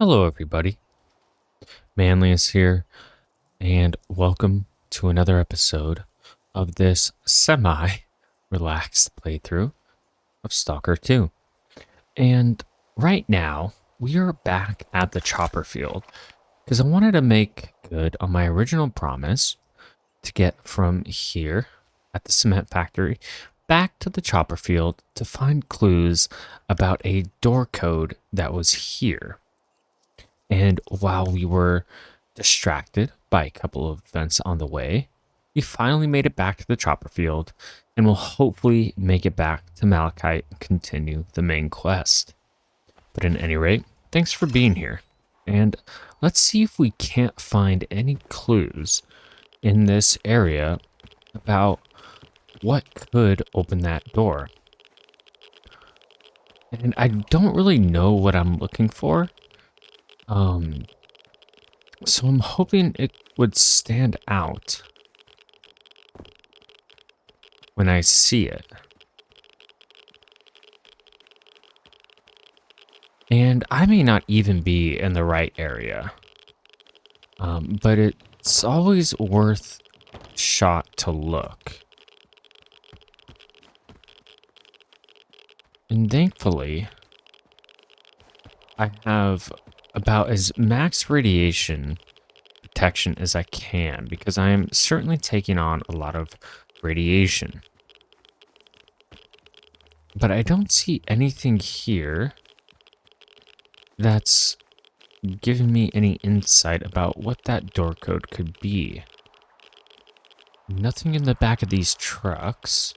Hello, everybody. Manlius here, and welcome to another episode of this semi-relaxed playthrough of Stalker 2. And right now, we are back at the chopper field because I wanted to make good on my original promise to get from here at the cement factory back to the chopper field to find clues about a door code that was here. And while we were distracted by a couple of events on the way, we finally made it back to the chopper field and will hopefully make it back to Malachite and continue the main quest. But at any rate, thanks for being here. And let's see if we can't find any clues in this area about what could open that door. And I don't really know what I'm looking for. So I'm hoping it would stand out when I see it. And I may not even be in the right area. But it's always worth a shot to look. And thankfully, I have about as max radiation protection as I can because I am certainly taking on a lot of radiation. But I don't see anything here that's giving me any insight about what that door code could be. Nothing in the back of these trucks.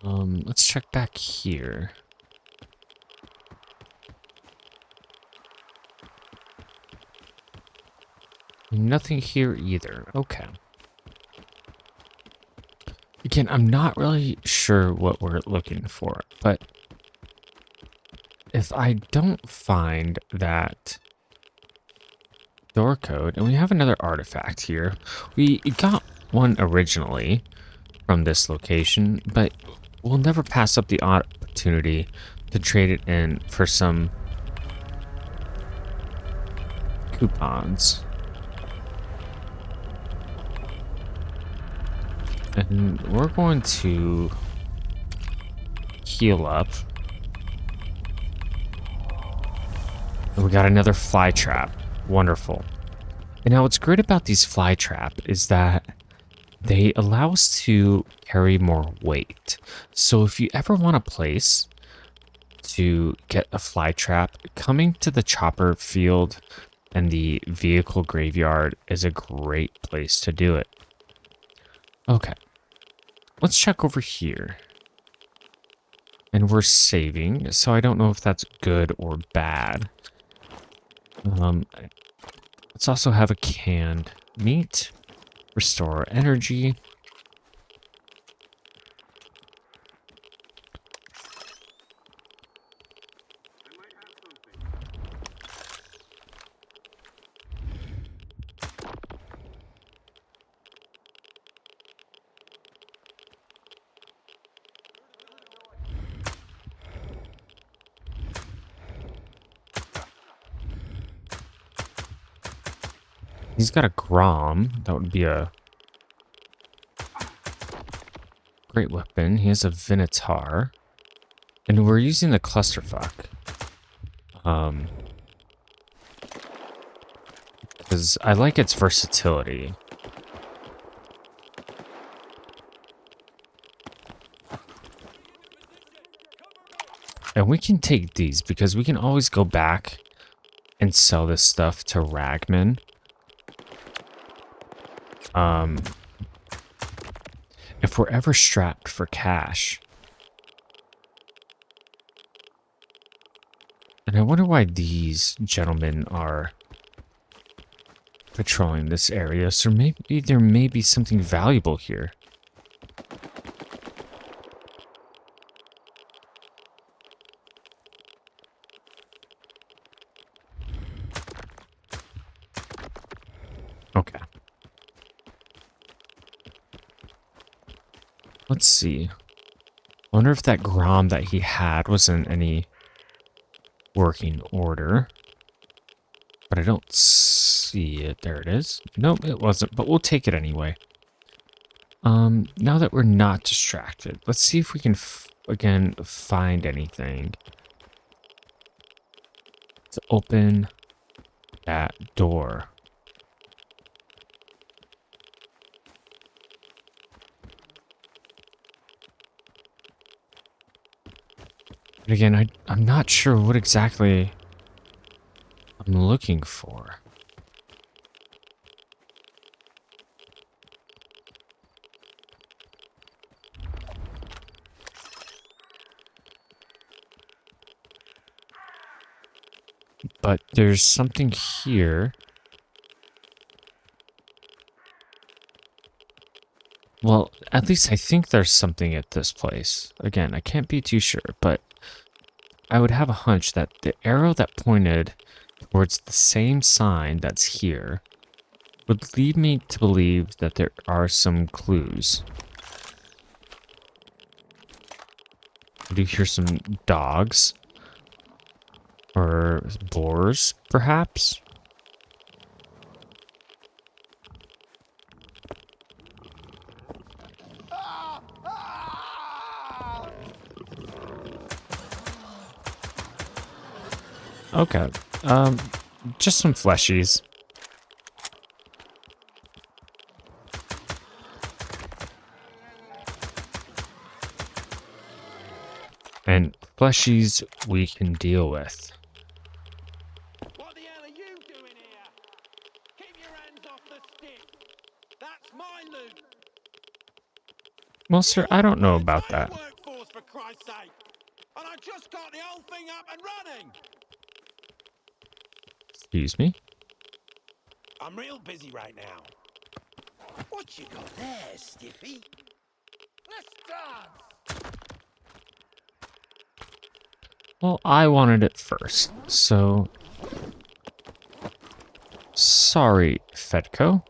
Let's check back here. Nothing here either. Okay. Again, I'm not really sure what we're looking for, but if I don't find that door code, and we have another artifact here. We got one originally from this location, but we'll never pass up the opportunity to trade it in for some coupons. And we're going to heal up. And we got another fly trap. Wonderful. And now what's great about these fly trap is that they allow us to carry more weight. So if you ever want a place to get a fly trap, coming to the chopper field and the vehicle graveyard is a great place to do it. Okay. Let's check over here. And we're saving, so I don't know if that's good or bad. Let's also have a canned meat. Restore energy. He's got a Grom. That would be a great weapon. He has a Vinitar. And we're using the clusterfuck. Because I like its versatility. And we can take these because we can always go back and sell this stuff to Ragman. If we're ever strapped for cash. And I wonder why these gentlemen are patrolling this area. So maybe there may be something valuable here. Okay. Let's see. wonder if that Grom that he had was in any working order. But I don't see it. There it is. Nope, it wasn't, but we'll take it anyway. Now that we're not distracted, let's see if we can, again, find anything to open that door. But again, I'm not sure what exactly I'm looking for. But there's something here. Well, at least I think there's something at this place. Again, I can't be too sure, but I would have a hunch that the arrow that pointed towards the same sign that's here would lead me to believe that there are some clues. I do hear some dogs. Or boars, perhaps? Okay. Just some fleshies. And fleshies we can deal with. What the hell are you doing here? Keep your hands off the stick. That's my loot. Well, sir, I don't know about that. Workforce, for Christ's sake. And I just got the whole thing up and running. Excuse me? I'm real busy right now. What you got there, Stiffy? Let's dance. Well, I wanted it first, so... Sorry, Fedco.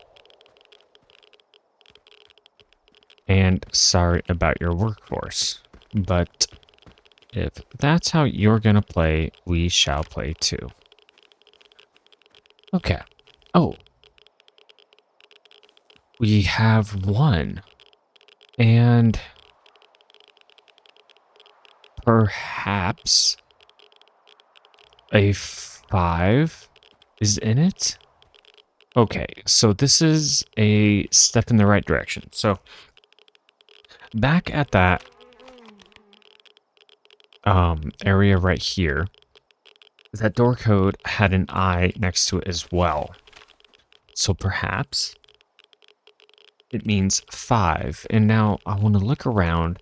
And sorry about your workforce. But if that's how you're gonna play, we shall play too. Okay. Oh. We have one. And... perhaps... a 5 is in it? Okay, so this is a step in the right direction. So, back at that area right here, that door code had an I next to it as well. So perhaps it means 5. And now I want to look around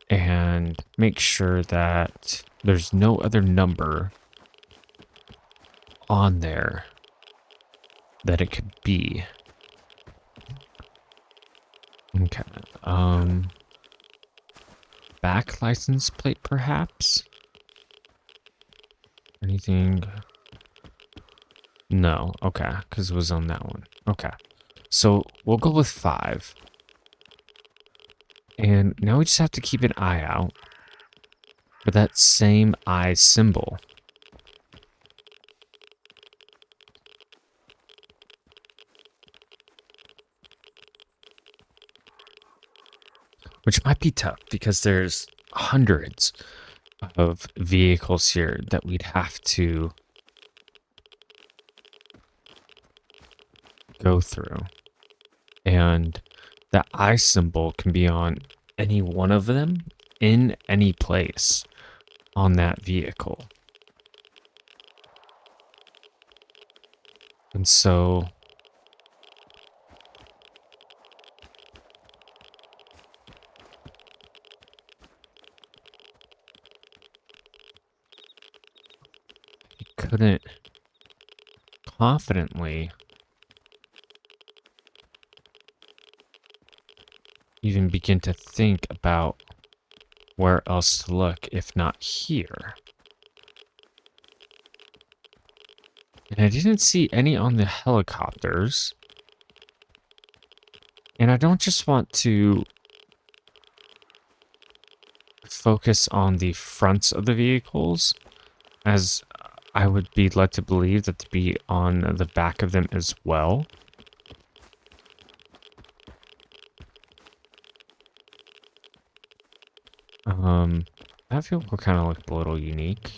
and make sure that there's no other number on there that it could be. Okay. Back license plate, perhaps? Anything? No. Okay, because it was on that one. Okay. So we'll go with 5. And now we just have to keep an eye out for that same I symbol. Which might be tough because there's hundreds of vehicles here that we'd have to go through. And that I symbol can be on any one of them in any place on that vehicle. And so I couldn't confidently even begin to think about where else to look if not here. And I didn't see any on the helicopters. And I don't just want to focus on the fronts of the vehicles, as I would be led to believe that to be on the back of them as well. That vehicle kind of looked a little unique.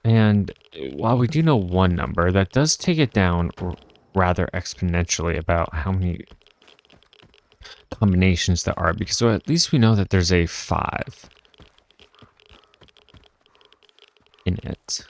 And while we do know one number, that does take it down rather exponentially about how many combinations there are, because so at least we know that there's a 5 in it.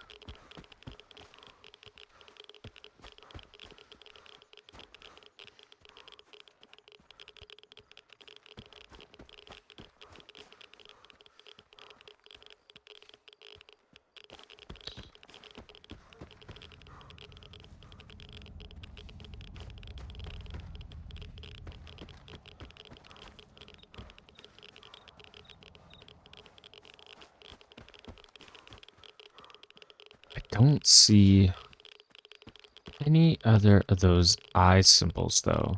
I don't see any other of those eye symbols, though.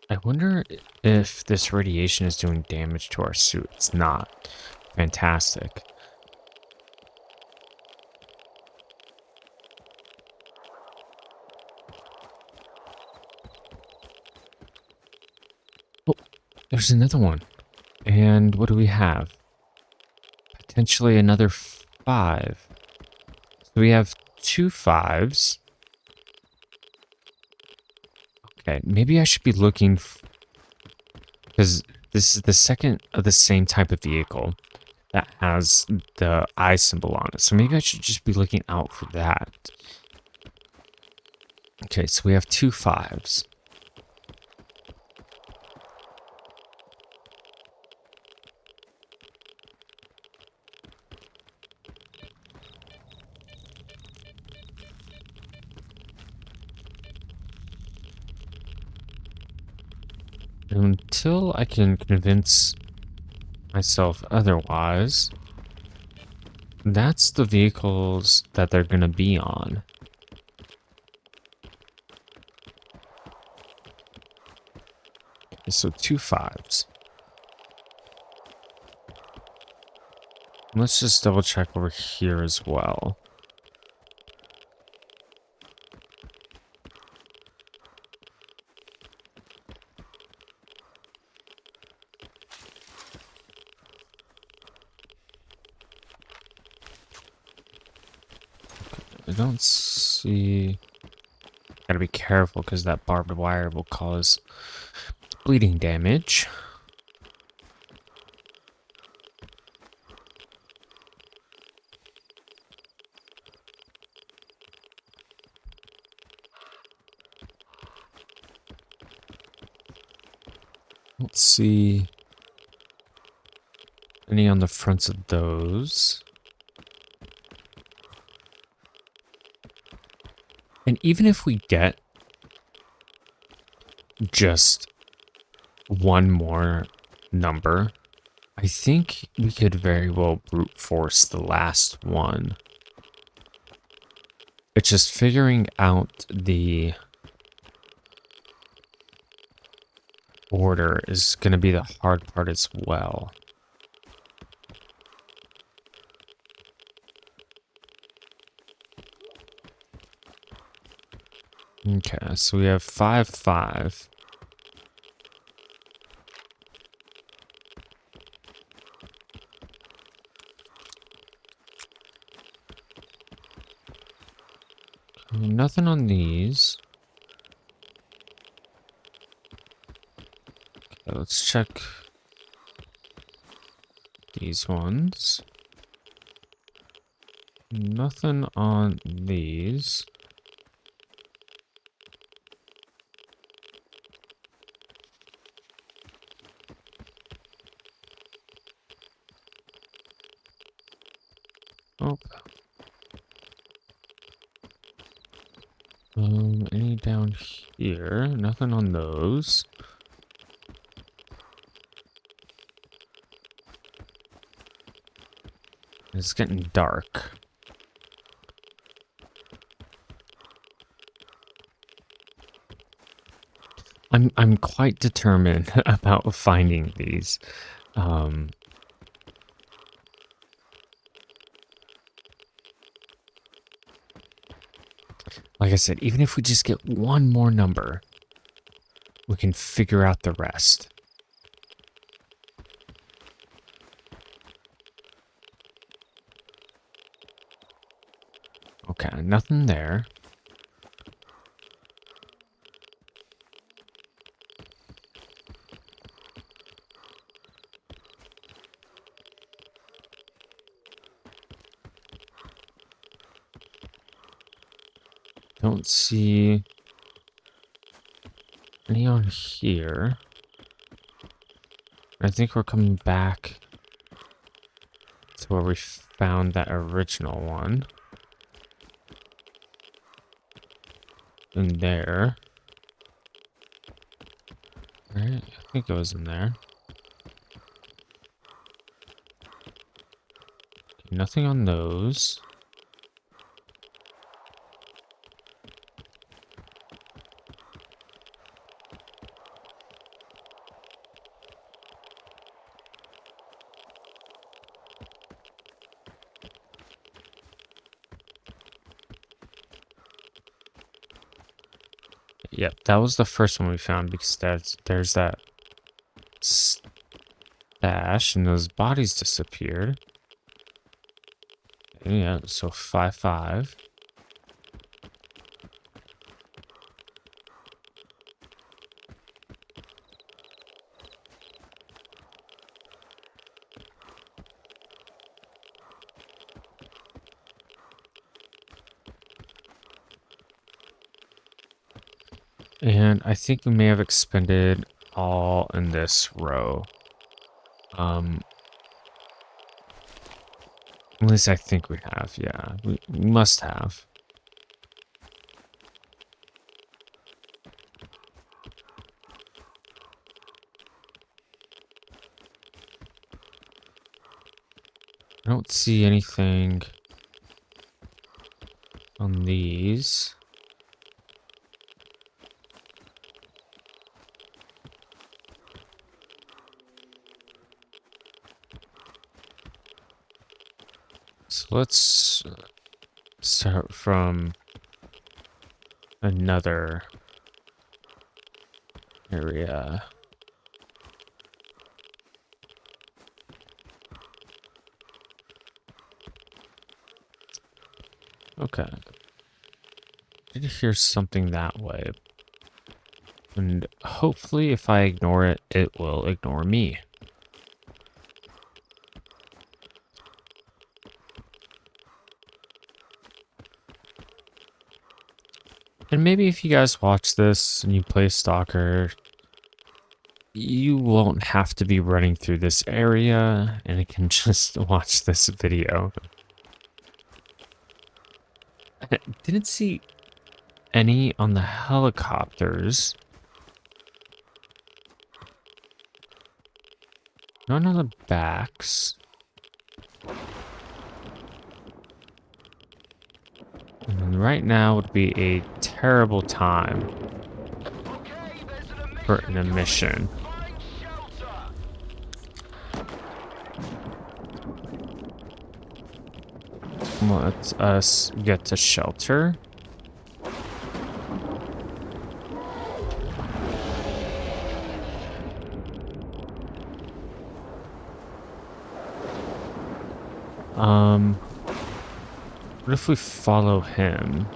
I wonder if this radiation is doing damage to our suit. It's not. Fantastic. Oh, there's another one. And what do we have? Potentially another 5. So we have 2 5s. Okay, maybe I should be looking, because this is the second of the same type of vehicle that has the eye symbol on it. So maybe I should just be looking out for that. Okay, so we have 2 5s. Until I can convince myself otherwise, that's the vehicles that they're going to be on. Okay, so 2 5s. Let's just double check over here as well. I don't see... Gotta be careful because that barbed wire will cause bleeding damage. Let's see any on the fronts of those. And even if we get just one more number, I think we could very well brute force the last one. It's just figuring out the order is going to be the hard part as well. Okay, so we have 5 5. Nothing on these. Okay, let's check these ones. Nothing on these. Oh. Any down here? Nothing on those. It's getting dark. I'm quite determined about finding these. Like I said, even if we just get one more number, we can figure out the rest. Okay, nothing there. Don't see any on here. I think we're coming back to where we found that original one. In there. Right? I think it was in there. Nothing on those. Yep, that was the first one we found because there's that stash and those bodies disappeared. Yeah, so 5-5. And I think we may have expended all in this row. At least I think we have, yeah. We must have. I don't see anything on these. So let's start from another area. Okay. Did hear something that way. And hopefully if I ignore it, it will ignore me. And maybe if you guys watch this and you play Stalker, you won't have to be running through this area and you can just watch this video. I didn't see any on the helicopters. None on the backs. And right now would be a terrible time for an emission. Let us get to shelter. What if we follow him?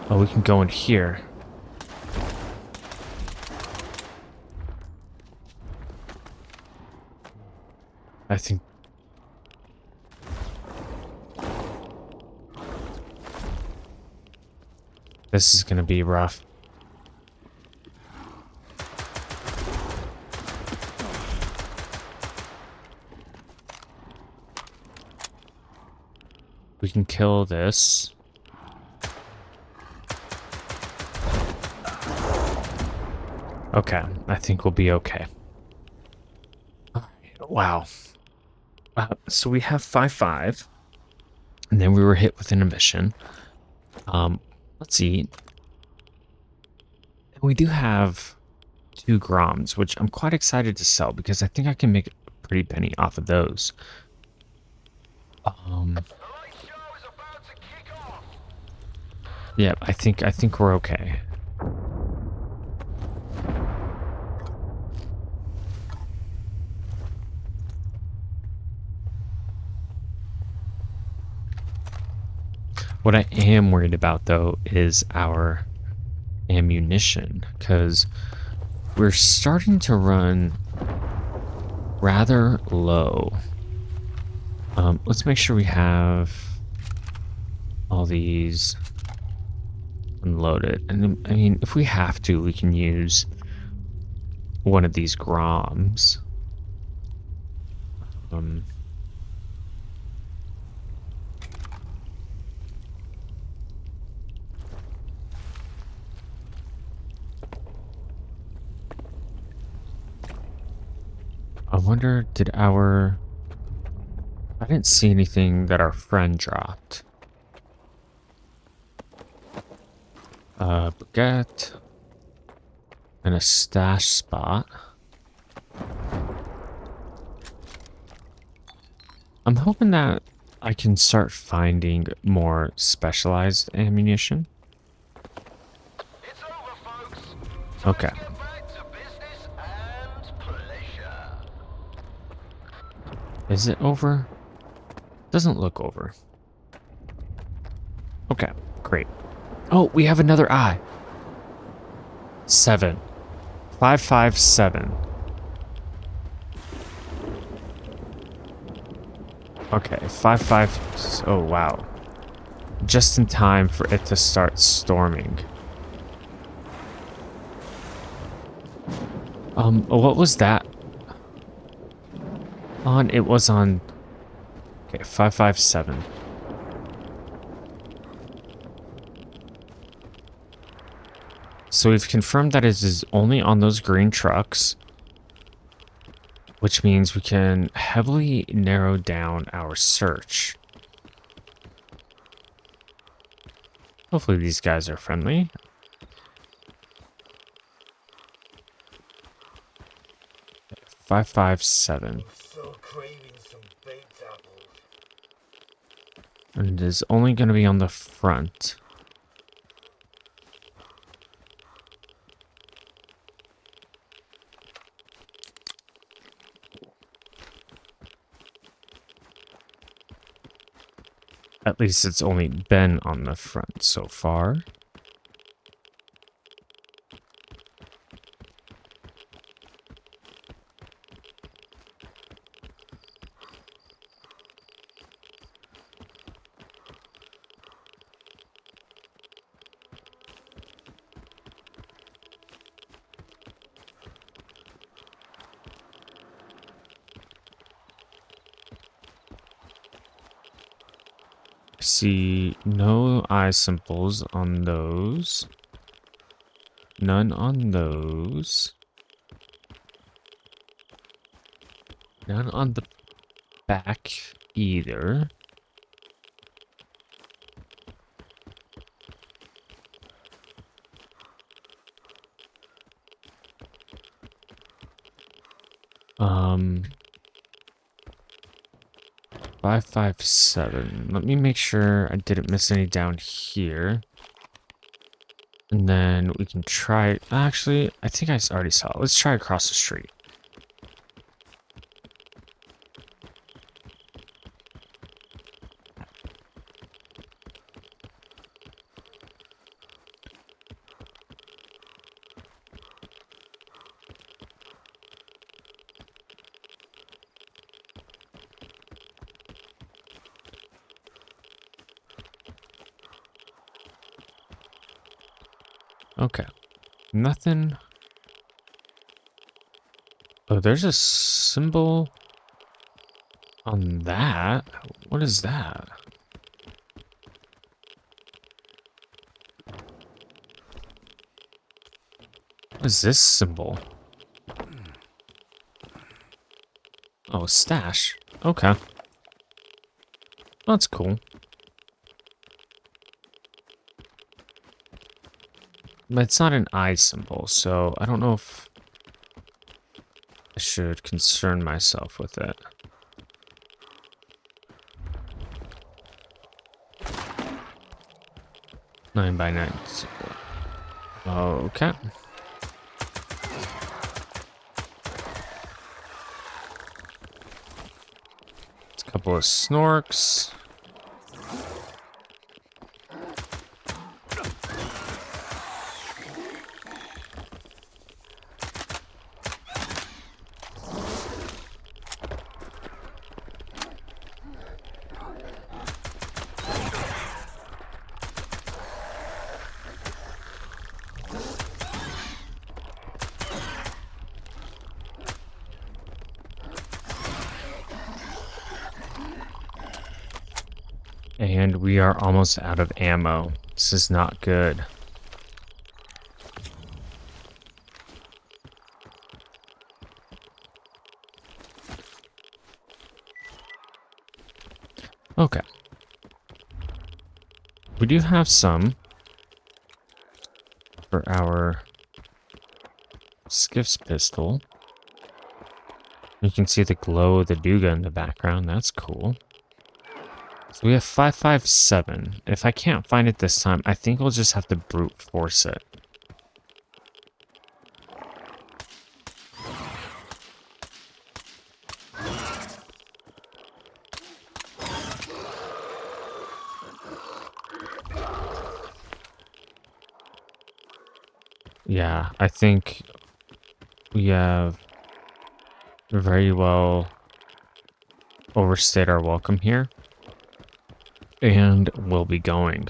Oh, we can go in here. I think this is gonna be rough. We can kill this. Okay, I think we'll be okay. Wow. So we have 5-5, and then we were hit with an emission. Let's see. We do have 2 Groms, which I'm quite excited to sell because I think I can make a pretty penny off of those. Yeah, I think we're okay. What I am worried about though is our ammunition, because we're starting to run rather low. Let's make sure we have all these unloaded. And I mean, if we have to, we can use one of these Groms. Um, I wonder, I didn't see anything that our friend dropped. Baguette and a stash spot. I'm hoping that I can start finding more specialized ammunition. It's over, folks. Okay. Time to get back to business and pleasure. Is it over? Doesn't look over. Okay, great. Oh, we have another eye. 7. 557. Okay, 55. Oh, wow. Just in time for it to start storming. What was that on? It was on. Okay, 557. So we've confirmed that it is only on those green trucks, which means we can heavily narrow down our search. Hopefully these guys are friendly. 557. So craving some baked apples. And it is only going to be on the front. At least it's only been on the front so far. See no eye symbols on those. None on those. None on the back either. Um, 557. Let me make sure I didn't miss any down here. And then we can try. Actually, I think I already saw it. Let's try across the street. Okay. Nothing. Oh, there's a symbol on that. What is that? What is this symbol? Oh, stash. Okay. That's cool. But it's not an eye symbol, so I don't know if I should concern myself with it. 9x9 symbol. Okay. It's a couple of snorks. And we are almost out of ammo. This is not good. Okay. We do have some for our Skiff's pistol. You can see the glow of the Duga in the background. That's cool. So we have 557. If I can't find it this time, I think we'll just have to brute force it. Yeah, I think we have very well overstayed our welcome here. And we'll be going.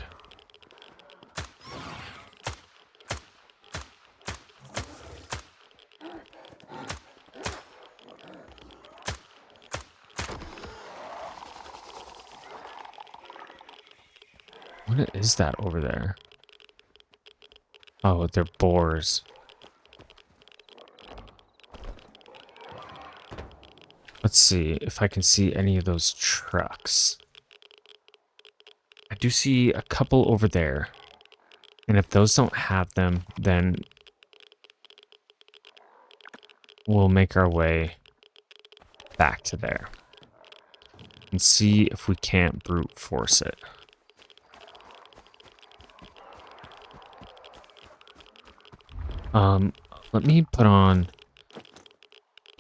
What is that over there? Oh, they're boars. Let's see if I can see any of those trucks. I do see a couple over there. And if those don't have them, then we'll make our way back to there. And see if we can't brute force it. Let me put on...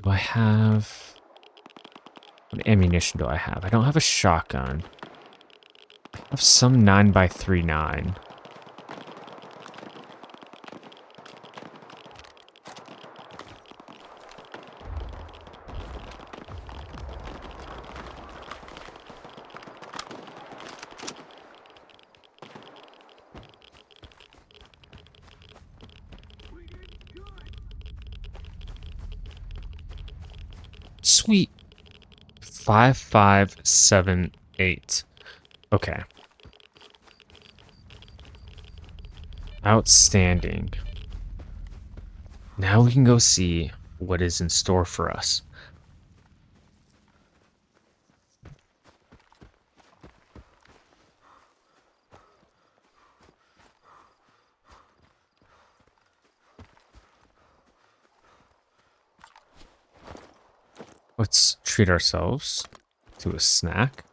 Do I have... What ammunition do I have? I don't have a shotgun. I have some 9x39. Sweet. 5578. Okay. Outstanding. Now we can go see what is in store for us. Let's treat ourselves to a snack.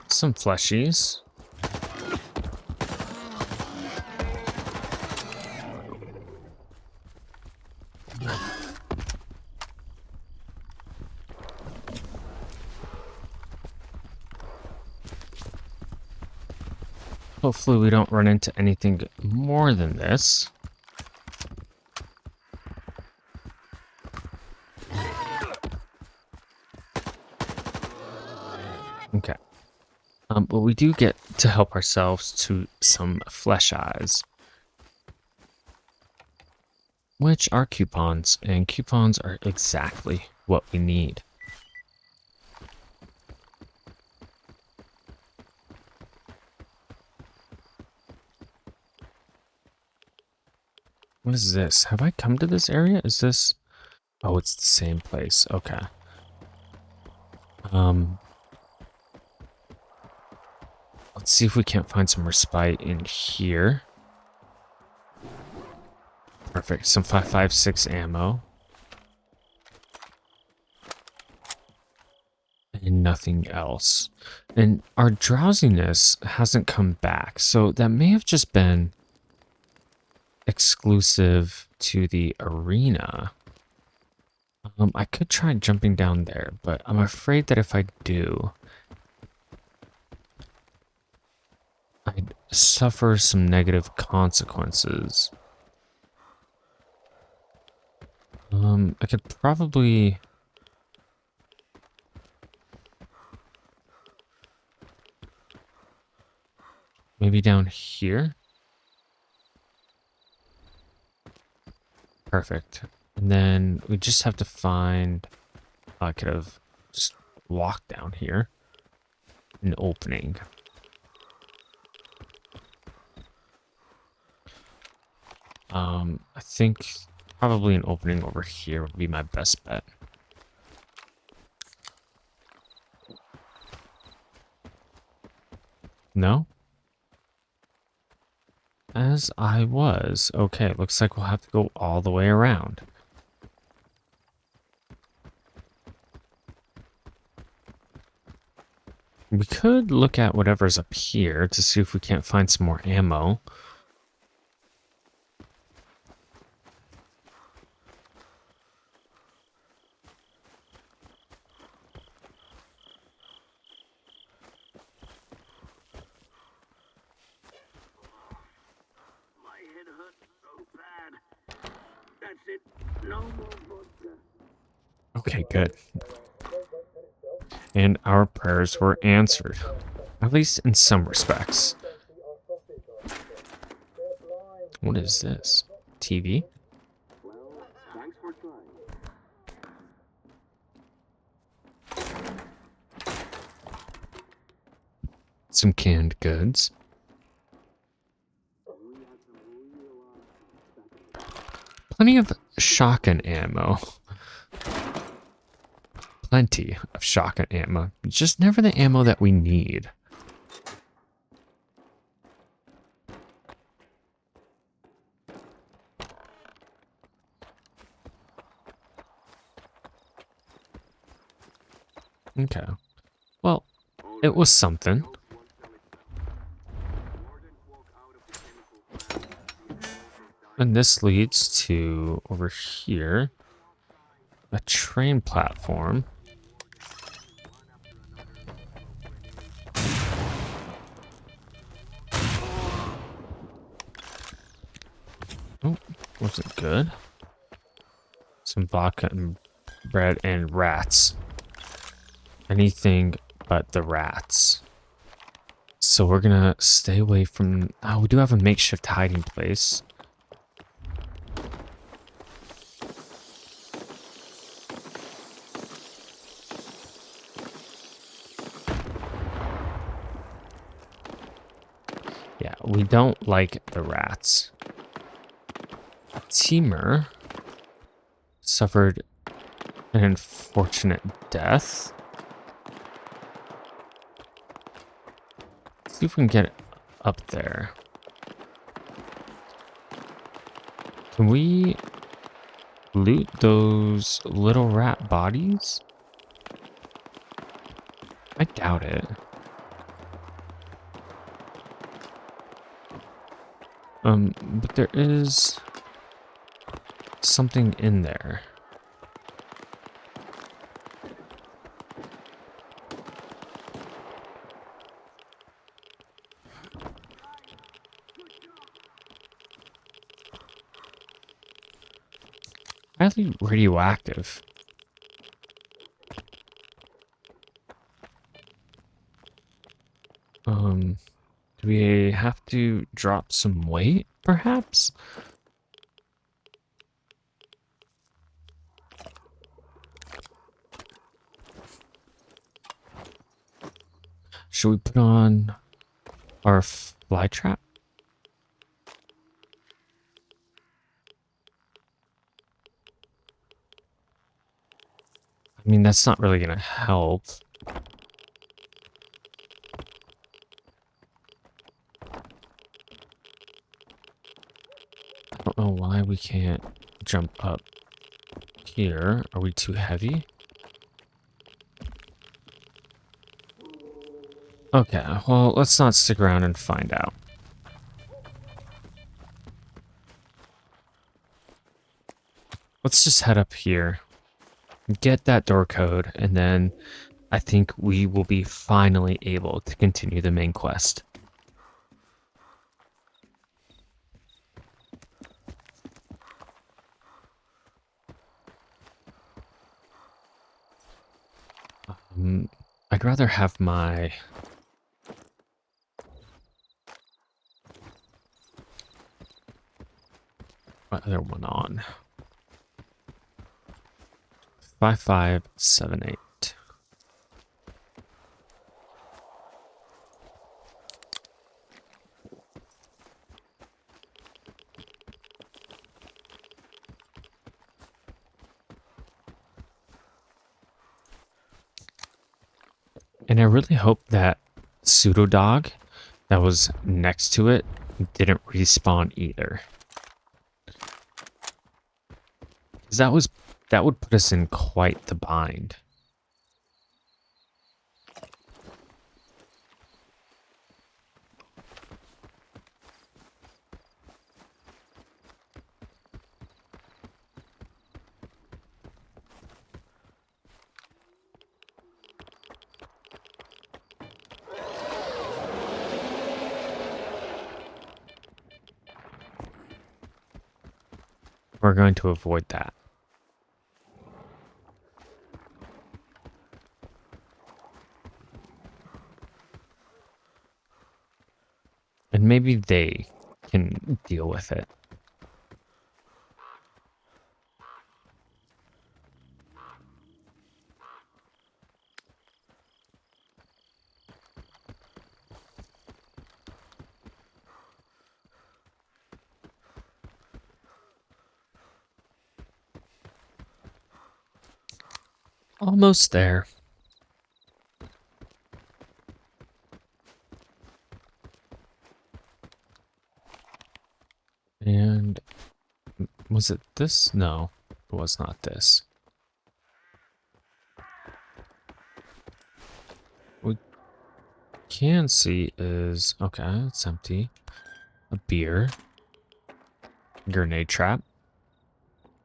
Some fleshies. Hopefully we don't run into anything more than this. Okay. But we do get to help ourselves to some flesh eyes, which are coupons, and coupons are exactly what we need. What is this? Have I come to this area? Is this... Oh, it's the same place. Okay. Um, let's see if we can't find some respite in here. Perfect. Some 5.56 ammo. And nothing else. And our drowsiness hasn't come back, so that may have just been exclusive to the arena. I could try jumping down there, but I'm afraid that if I do, I'd suffer some negative consequences. I could probably... Maybe down here? Perfect. And then we just have to find... I could have just walked down here. An opening. I think probably an opening over here would be my best bet. No? As I was. Okay, looks like we'll have to go all the way around. We could look at whatever's up here to see if we can't find some more ammo. My head hurts so bad. That's it. No more vodka. Okay, good. And our prayers were answered. At least in some respects. What is this? TV? Well, thanks for trying. Some canned goods. Plenty of shotgun ammo. Plenty of shotgun ammo. Just never the ammo that we need. Okay. Well, it was something. And this leads to over here. A train platform. Oh, was it good? Some vodka and bread and rats. Anything but the rats. So we're gonna stay away from... Oh, we do have a makeshift hiding place. Yeah, we don't like the rats. Teamer suffered an unfortunate death. Let's see if we can get up there. Can we loot those little rat bodies? I doubt it. But there is something in there. Highly radioactive. Do we have to drop some weight, perhaps? Should we put on our fly trap? I mean, that's not really gonna help. I don't know why we can't jump up here. Are we too heavy? Okay, well, let's not stick around and find out. Let's just head up here, get that door code, and then I think we will be finally able to continue the main quest. I'd rather have my other one on. 5578. And I really hope that pseudo dog that was next to it didn't respawn either. Because that would put us in quite the bind. We're going to avoid that. And maybe they can deal with it. Almost there. And was it this? No, it was not this. What we can see is, okay, it's empty. A beer. Grenade trap.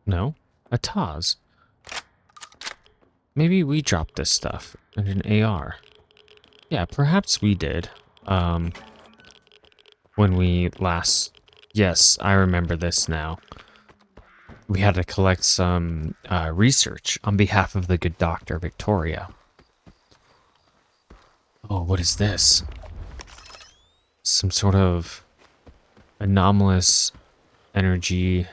No, a Taz. Maybe we dropped this stuff in an AR. Yeah, perhaps we did. When we last... Yes, I remember this now. We had to collect some research on behalf of the good doctor, Victoria. Oh, what is this? Some sort of anomalous energy.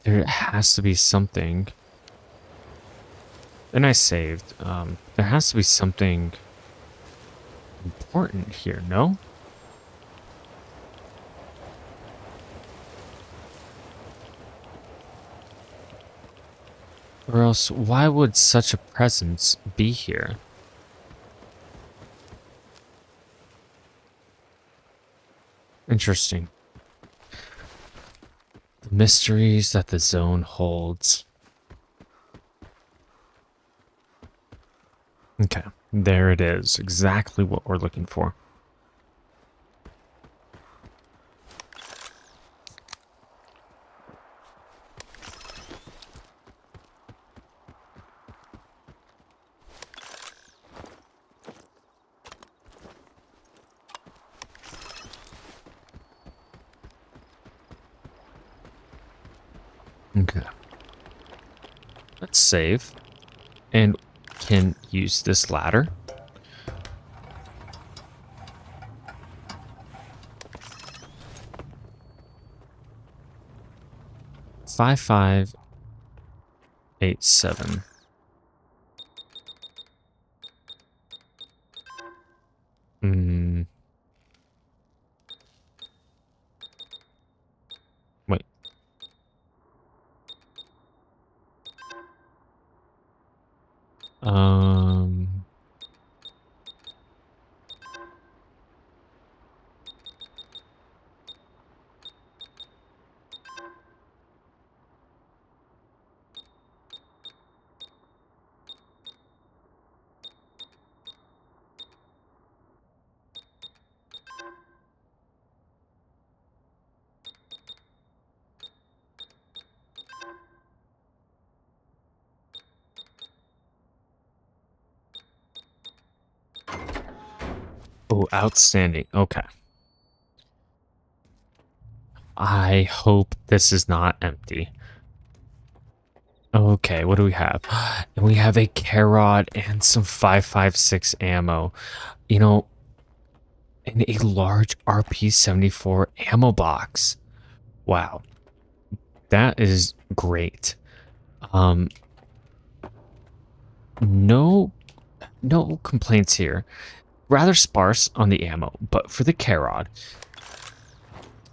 There has to be something. And I saved. There has to be something important here, no? Or else, why would such a presence be here? Interesting. The mysteries that the zone holds. Okay, there it is. Exactly what we're looking for. Okay. Let's save and can use this ladder. Five, 5, 8, 7. Hmm. Wait. Um. Oh, outstanding. Okay. I hope this is not empty. Okay, what do we have? And we have a carrot and some 5.56 ammo. You know, and a large RP-74 ammo box. Wow, that is great. Um, no, no complaints here. Rather sparse on the ammo, but for the K-Rod,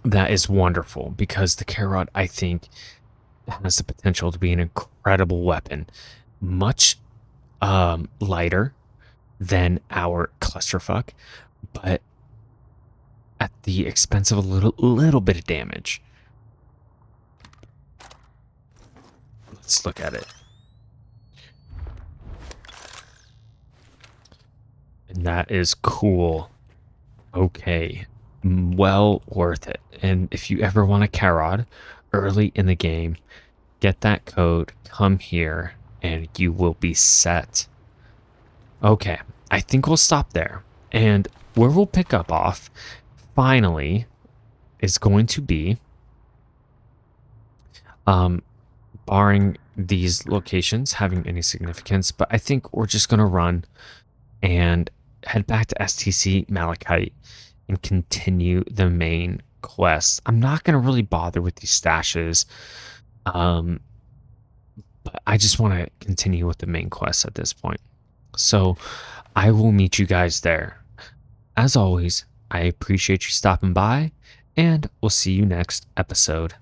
that is wonderful because the K-Rod, I think, has the potential to be an incredible weapon. Much lighter than our clusterfuck, but at the expense of a little bit of damage. Let's look at it. And that is cool. Okay. Well worth it. And if you ever want a Karod early in the game, get that code, come here, and you will be set. Okay. I think we'll stop there. And where we'll pick up off, finally, is going to be um barring these locations having any significance, but I think we're just going to run and head back to STC Malachite and continue the main quest. I'm not going to really bother with these stashes, um, but I just want to continue with the main quest at this point. So I will meet you guys there. As always, I appreciate you stopping by, and we'll see you next episode.